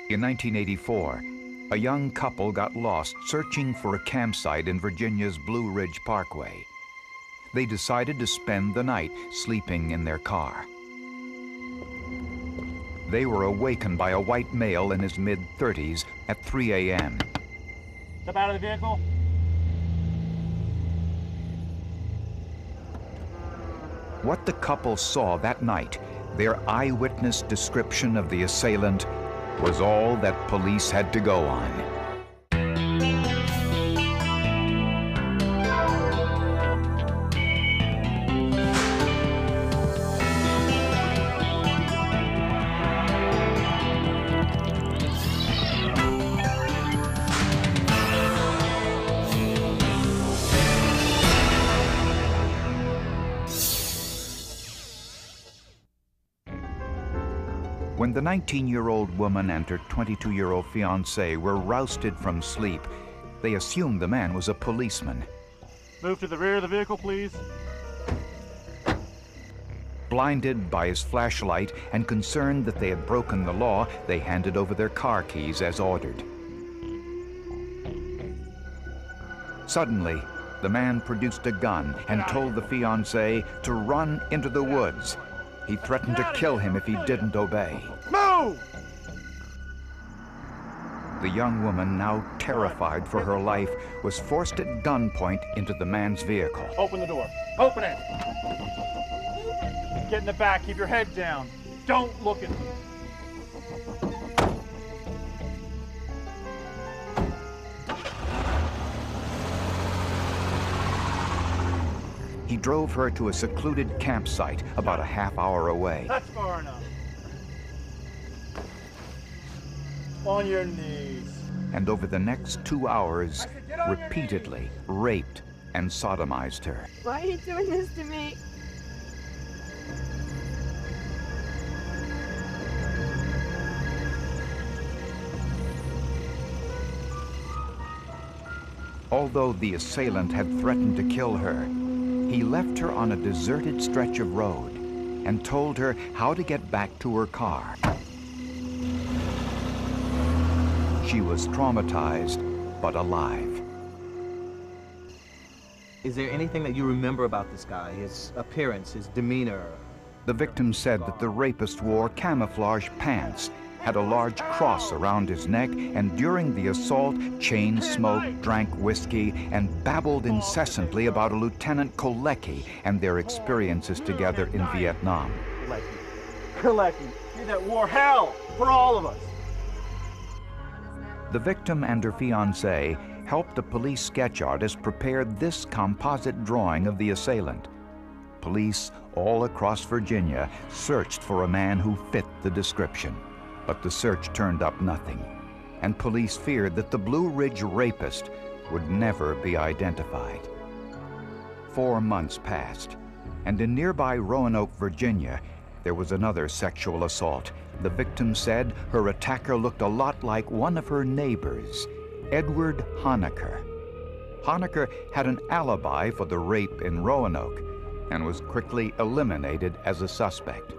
In 1984, a young couple got lost searching for a campsite in Virginia's Blue Ridge Parkway. They decided to spend the night sleeping in their car. They were awakened by a white male in his mid-30s at 3 a.m. Step out of the vehicle. What the couple saw that night, their eyewitness description of the assailant, was all that police had to go on. When the 19-year-old woman and her 22-year-old fiancé were rousted from sleep, they assumed the man was a policeman. Move to the rear of the vehicle, please. Blinded by his flashlight and concerned that they had broken the law, they handed over their car keys as ordered. Suddenly, the man produced a gun and told the fiancé to run into the woods. He threatened to kill him if he didn't obey. Move! The young woman, now terrified for her life, was forced at gunpoint into the man's vehicle. Open the door. Open it! Get in the back. Keep your head down. Don't look at me. He drove her to a secluded campsite about a half-hour away. That's far enough. On your knees. And over the next 2 hours, repeatedly raped and sodomized her. Why are you doing this to me? Although the assailant had threatened to kill her, he left her on a deserted stretch of road and told her how to get back to her car. She was traumatized, but alive. Is there anything that you remember about this guy, his appearance, his demeanor? The victim said that the rapist wore camouflage pants, had a large cross around his neck, and during the assault, chain smoked, drank whiskey, and babbled incessantly about a Lieutenant Kolecki and their experiences together in Vietnam. Kolecki, he that wore hell for all of us. The victim and her fiancé helped a police sketch artist prepare this composite drawing of the assailant. Police all across Virginia searched for a man who fit the description. But the search turned up nothing, and police feared that the Blue Ridge rapist would never be identified. 4 months passed, and in nearby Roanoke, Virginia, there was another sexual assault. The victim said her attacker looked a lot like one of her neighbors, Edward Honaker. Honaker had an alibi for the rape in Roanoke and was quickly eliminated as a suspect.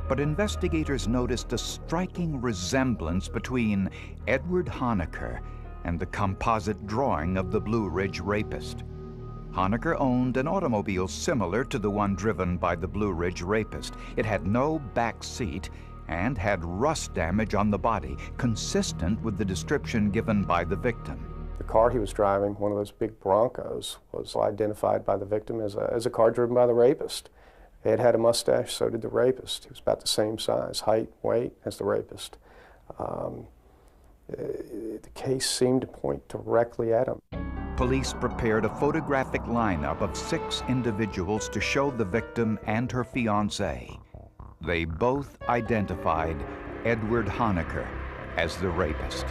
But investigators noticed a striking resemblance between Edward Honaker and the composite drawing of the Blue Ridge rapist. Honaker owned an automobile similar to the one driven by the Blue Ridge rapist. It had no back seat and had rust damage on the body, consistent with the description given by the victim. The car he was driving, one of those big Broncos, was identified by the victim as a car driven by the rapist. It had a mustache, so did the rapist. He was about the same size, height, weight as the rapist. The case seemed to point directly at him. Police prepared a photographic lineup of 6 individuals to show the victim and her fiancé. They both identified Edward Honaker as the rapist.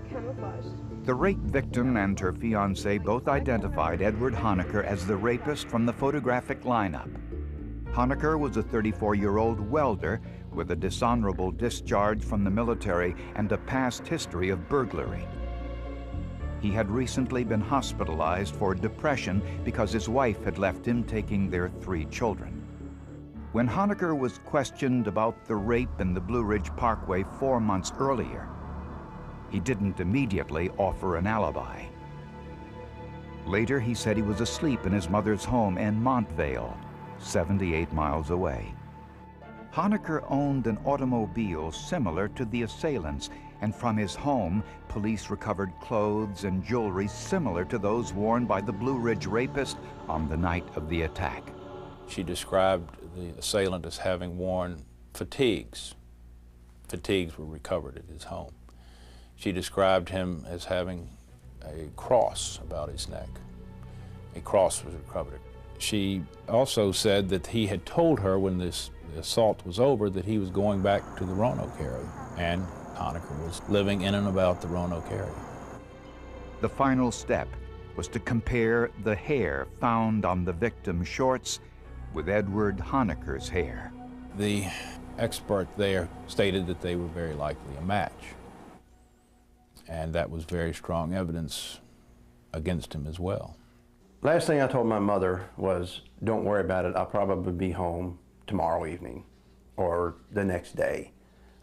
Camouflage. The rape victim and her fiancé both identified Edward Honaker as the rapist from the photographic lineup. Honaker was a 34-year-old welder with a dishonorable discharge from the military and a past history of burglary. He had recently been hospitalized for depression because his wife had left him taking their 3 children. When Honaker was questioned about the rape in the Blue Ridge Parkway 4 months earlier, he didn't immediately offer an alibi. Later, he said he was asleep in his mother's home in Montvale, 78 miles away. Honaker owned an automobile similar to the assailants, and from his home, police recovered clothes and jewelry similar to those worn by the Blue Ridge rapist on the night of the attack. She described the assailant as having worn fatigues. Fatigues were recovered at his home. She described him as having a cross about his neck. A cross was recovered. She also said that he had told her when this assault was over that he was going back to the Roanoke area, and Honaker was living in and about the Roanoke area. The final step was to compare the hair found on the victim's shorts with Edward Honaker's hair. The expert there stated that they were very likely a match, and that was very strong evidence against him as well. Last thing I told my mother was, don't worry about it, I'll probably be home tomorrow evening or the next day.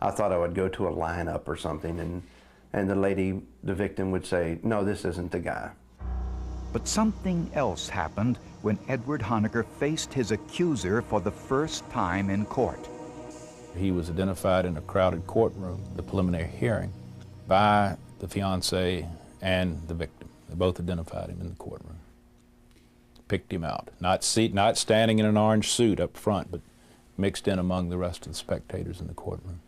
I thought I would go to a lineup or something, and the lady, the victim, would say, no, this isn't the guy. But something else happened when Edward Honaker faced his accuser for the first time in court. He was identified in a crowded courtroom, the preliminary hearing, by the fiancée and the victim. They both identified him in the courtroom. Picked him out, not standing in an orange suit up front, but mixed in among the rest of the spectators in the courtroom.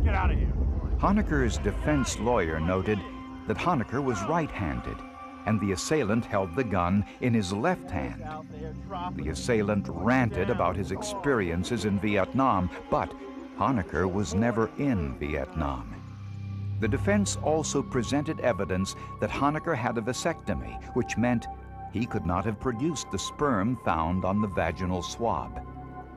Get out of here. Honaker's defense lawyer noted that Honaker was right-handed, and the assailant held the gun in his left hand. The assailant ranted about his experiences in Vietnam, but Honaker was never in Vietnam. The defense also presented evidence that Honaker had a vasectomy, which meant he could not have produced the sperm found on the vaginal swab.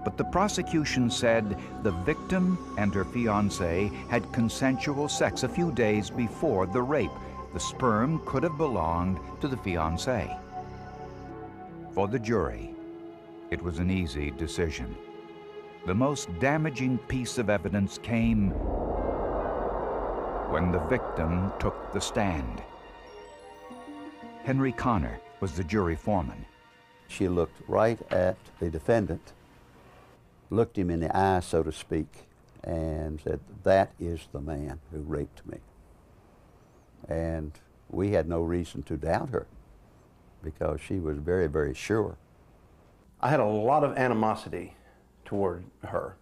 But the prosecution said the victim and her fiancé had consensual sex a few days before the rape. The sperm could have belonged to the fiancé. For the jury, it was an easy decision. The most damaging piece of evidence came when the victim took the stand. Henry Connor was the jury foreman. She looked right at the defendant, looked him in the eye, so to speak, and said, that is the man who raped me. And we had no reason to doubt her because she was very, very sure. I had a lot of animosity toward her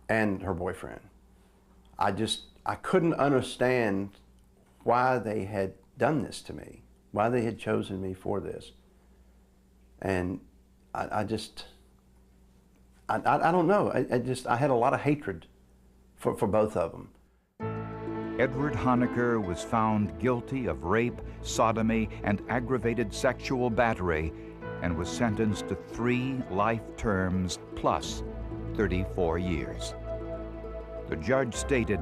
and her boyfriend. I couldn't understand why they had done this to me, why they had chosen me for this. And I don't know, I had a lot of hatred for both of them. Edward Honaker was found guilty of rape, sodomy, and aggravated sexual battery and was sentenced to 3 life terms plus 34 years. The judge stated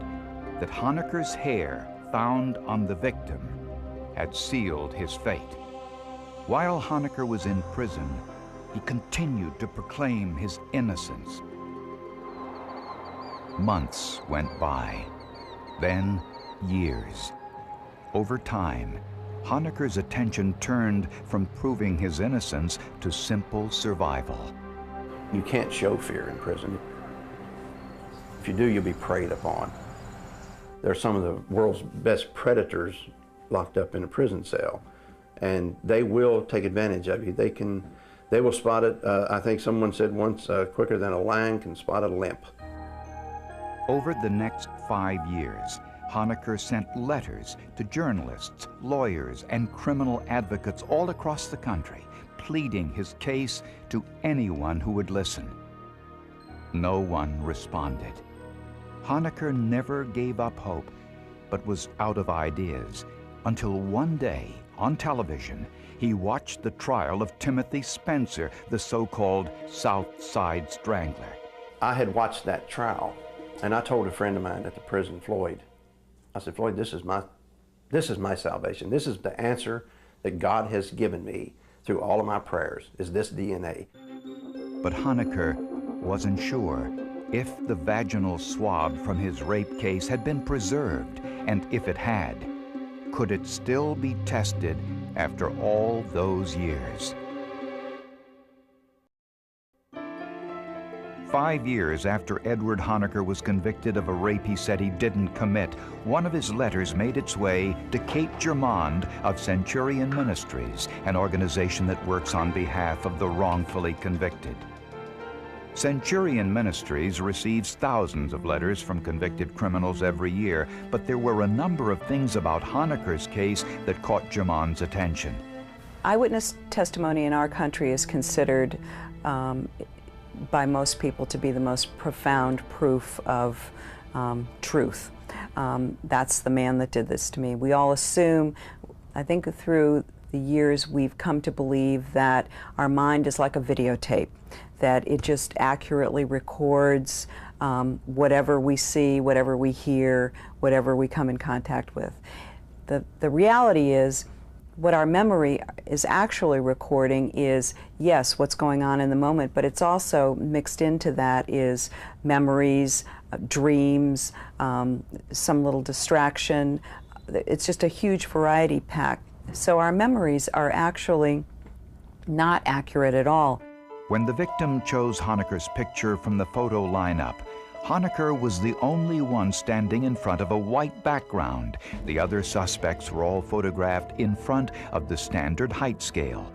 that Honaker's hair found on the victim had sealed his fate. While Honaker was in prison, he continued to proclaim his innocence. Months went by, then years. Over time, Honaker's attention turned from proving his innocence to simple survival. You can't show fear in prison. If you do, you'll be preyed upon. There are some of the world's best predators locked up in a prison cell, and they will take advantage of you. They will spot it, I think someone said once, quicker than a lion can spot a limp. Over the next 5 years, Honaker sent letters to journalists, lawyers, and criminal advocates all across the country, pleading his case to anyone who would listen. No one responded. Honaker never gave up hope, but was out of ideas, until one day, on television, he watched the trial of Timothy Spencer, the so-called South Side Strangler. I had watched that trial, and I told a friend of mine at the prison, Floyd, I said, Floyd, this is my salvation. This is the answer that God has given me, through all of my prayers is this DNA. But Honaker wasn't sure if the vaginal swab from his rape case had been preserved, and if it had, could it still be tested after all those years? 5 years after Edward Honaker was convicted of a rape he said he didn't commit, one of his letters made its way to Kate Germond of Centurion Ministries, an organization that works on behalf of the wrongfully convicted. Centurion Ministries receives thousands of letters from convicted criminals every year, but there were a number of things about Honaker's case that caught Germond's attention. Eyewitness testimony in our country is considered by most people to be the most profound proof of truth. That's the man that did this to me. We all assume, I think through the years we've come to believe that our mind is like a videotape, that it just accurately records whatever we see, whatever we hear, whatever we come in contact with. The reality is, what our memory is actually recording is, yes, what's going on in the moment, but it's also mixed into that is memories, dreams, some little distraction. It's just a huge variety pack. So our memories are actually not accurate at all. When the victim chose Honaker's picture from the photo lineup, Honaker was the only one standing in front of a white background. The other suspects were all photographed in front of the standard height scale.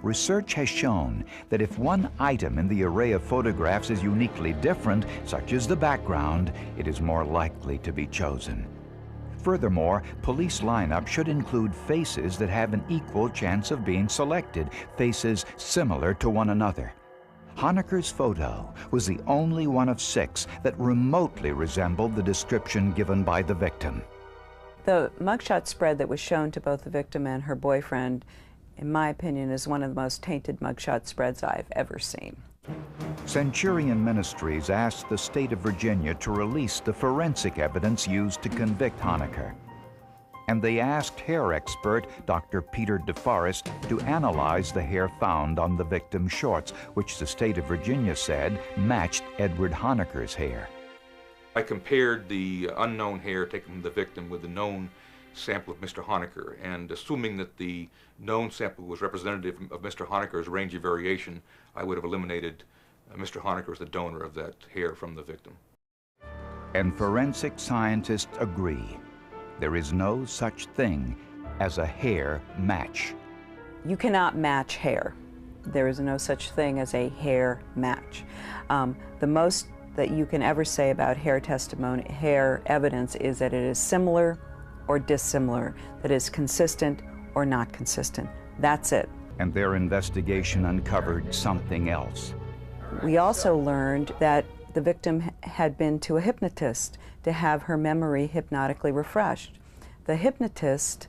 Research has shown that if one item in the array of photographs is uniquely different, such as the background, it is more likely to be chosen. Furthermore, police lineup should include faces that have an equal chance of being selected, faces similar to one another. Honaker's photo was the only one of 6 that remotely resembled the description given by the victim. The mugshot spread that was shown to both the victim and her boyfriend, in my opinion, is one of the most tainted mugshot spreads I've ever seen. Centurion Ministries asked the state of Virginia to release the forensic evidence used to convict Honaker. And they asked hair expert Dr. Peter DeForest to analyze the hair found on the victim's shorts, which the state of Virginia said matched Edward Honaker's hair. I compared the unknown hair taken from the victim with the known sample of Mr. Honaker, and assuming that the known sample was representative of Mr. Honaker's range of variation, I would have eliminated Mr. Honaker as the donor of that hair from the victim. And forensic scientists agree. There is no such thing as a hair match. You cannot match hair. There is no such thing as a hair match. The most that you can ever say about hair testimony, hair evidence, is that it is similar or dissimilar, that is consistent or not consistent. That's it. And their investigation uncovered something else. We also learned that the victim had been to a hypnotist to have her memory hypnotically refreshed. The hypnotist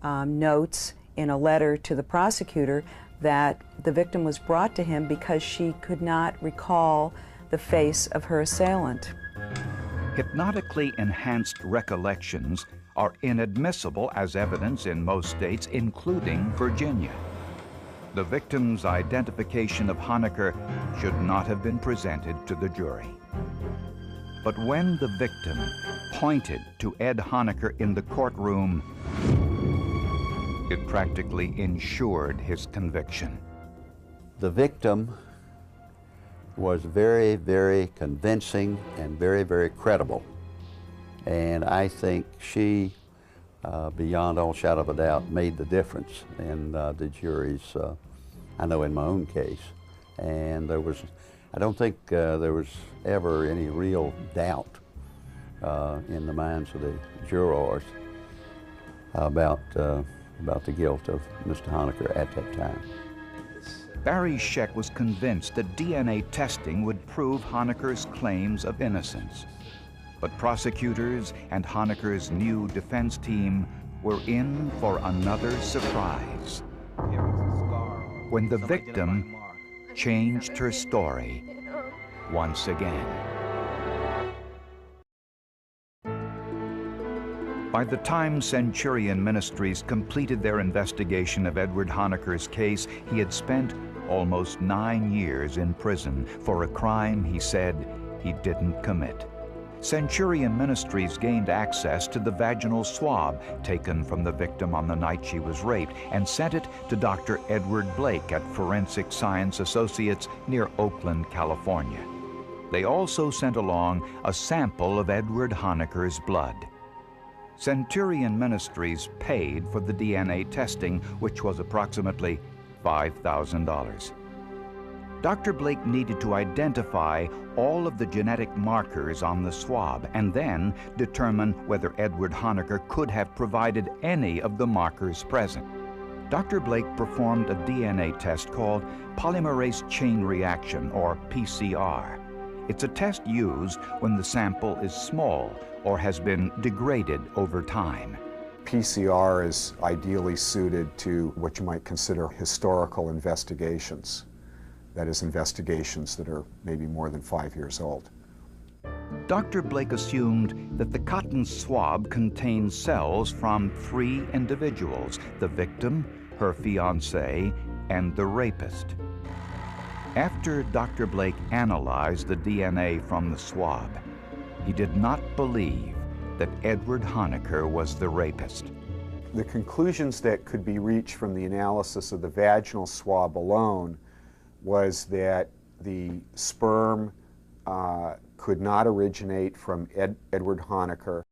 notes in a letter to the prosecutor that the victim was brought to him because she could not recall the face of her assailant. Hypnotically enhanced recollections are inadmissible as evidence in most states, including Virginia. The victim's identification of Honaker should not have been presented to the jury. But when the victim pointed to Ed Honaker in the courtroom, it practically ensured his conviction. The victim was very, very convincing and very, very credible. And I think she, beyond all shadow of a doubt, made the difference in the jury's, I know in my own case. And I don't think there was ever any real doubt in the minds of the jurors about the guilt of Mr. Honaker at that time. Barry Scheck was convinced that DNA testing would prove Honaker's claims of innocence. But prosecutors and Honaker's new defense team were in for another surprise. When the victim changed her story once again. By By the time Centurion Ministries completed their investigation of Edward Honaker's case, he had spent almost 9 years in prison for a crime he said he didn't commit. Centurion Ministries gained access to the vaginal swab taken from the victim on the night she was raped and sent it to Dr. Edward Blake at Forensic Science Associates near Oakland, California. They also sent along a sample of Edward Honaker's blood. Centurion Ministries paid for the DNA testing, which was approximately $5,000. Dr. Blake needed to identify all of the genetic markers on the swab and then determine whether Edward Honaker could have provided any of the markers present. Dr. Blake performed a DNA test called polymerase chain reaction, or PCR. It's a test used when the sample is small or has been degraded over time. PCR is ideally suited to what you might consider historical investigations. That is, investigations that are maybe more than 5 years old. Dr. Blake assumed that the cotton swab contained cells from 3 individuals: the victim, her fiancé, and the rapist. After Dr. Blake analyzed the DNA from the swab, he did not believe that Edward Honaker was the rapist. The conclusions that could be reached from the analysis of the vaginal swab alone was that the sperm could not originate from Edward Honaker.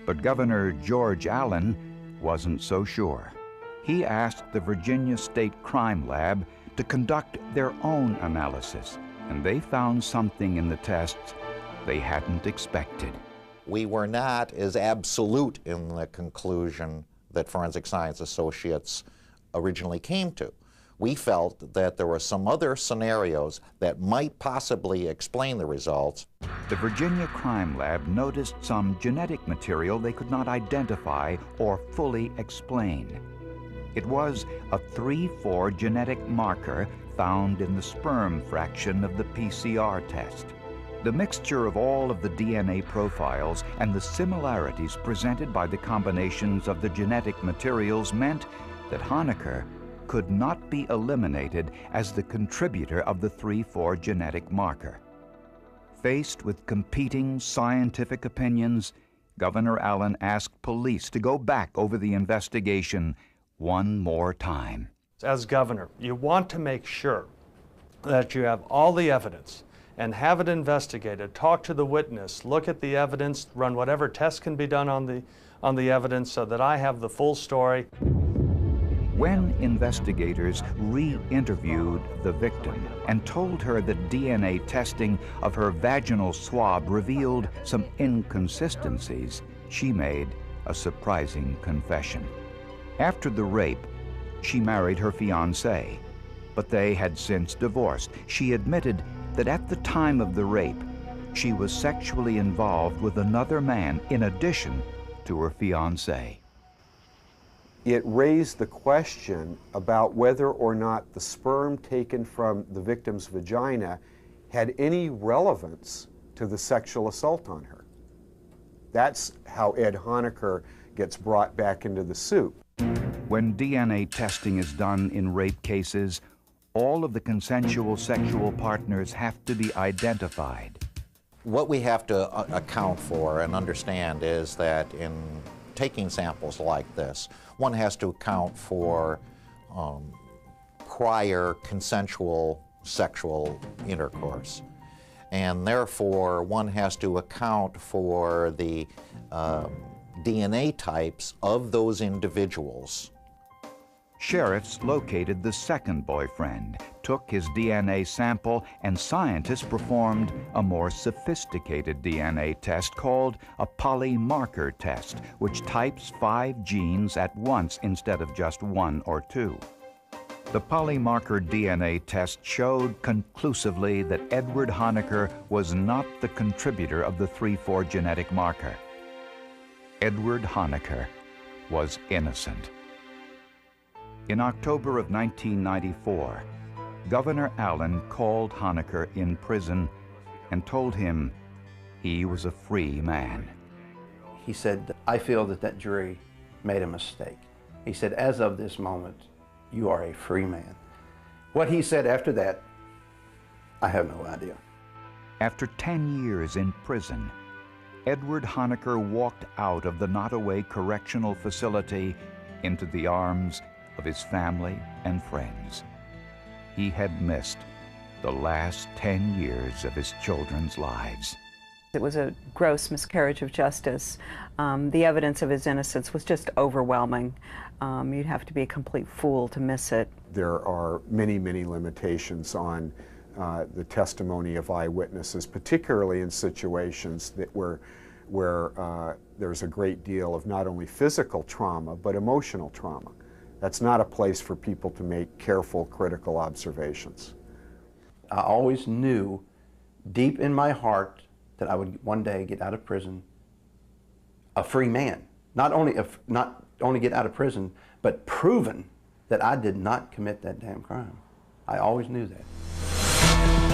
But Governor George Allen wasn't so sure. He asked the Virginia State Crime Lab to conduct their own analysis, and they found something in the tests they hadn't expected. We were not as absolute in the conclusion that Forensic Science Associates originally came to. We felt that there were some other scenarios that might possibly explain the results. The Virginia Crime Lab noticed some genetic material they could not identify or fully explain. It was a 3,4 genetic marker found in the sperm fraction of the PCR test. The mixture of all of the DNA profiles and the similarities presented by the combinations of the genetic materials meant that Honaker could not be eliminated as the contributor of the 3,4 genetic marker. Faced with competing scientific opinions, Governor Allen asked police to go back over the investigation one more time. As governor, you want to make sure that you have all the evidence and have it investigated, talk to the witness, look at the evidence, run whatever tests can be done on the evidence so that I have the full story. When investigators re-interviewed the victim and told her that DNA testing of her vaginal swab revealed some inconsistencies, she made a surprising confession. After the rape, she married her fiancé, but they had since divorced. She admitted that at the time of the rape, she was sexually involved with another man in addition to her fiancé. It raised the question about whether or not the sperm taken from the victim's vagina had any relevance to the sexual assault on her. That's how Ed Honaker gets brought back into the soup. When DNA testing is done in rape cases, all of the consensual sexual partners have to be identified. What we have to account for and understand is that in taking samples like this, one has to account for prior consensual sexual intercourse. And therefore, one has to account for the DNA types of those individuals. Sheriffs located the second boyfriend, took his DNA sample, and scientists performed a more sophisticated DNA test called a polymarker test, which types 5 genes at once instead of just 1 or 2. The polymarker DNA test showed conclusively that Edward Honaker was not the contributor of the 3,4 genetic marker. Edward Honaker was innocent. In October of 1994, Governor Allen called Honaker in prison and told him he was a free man. he said, I feel that that jury made a mistake. He said, as of this moment, you are a free man. What he said after that, I have no idea. After 10 years in prison, Edward Honaker walked out of the Nottoway Correctional Facility into the arms of his family and friends. He had missed the last 10 years of his children's lives. It was a gross miscarriage of justice. The evidence of his innocence was just overwhelming. You'd have to be a complete fool to miss it. There are many, many limitations on the testimony of eyewitnesses, particularly in situations that where there's a great deal of not only physical trauma, but emotional trauma. That's not a place for people to make careful, critical observations. I always knew deep in my heart that I would one day get out of prison a free man. Not only get out of prison, but proven that I did not commit that damn crime. I always knew that.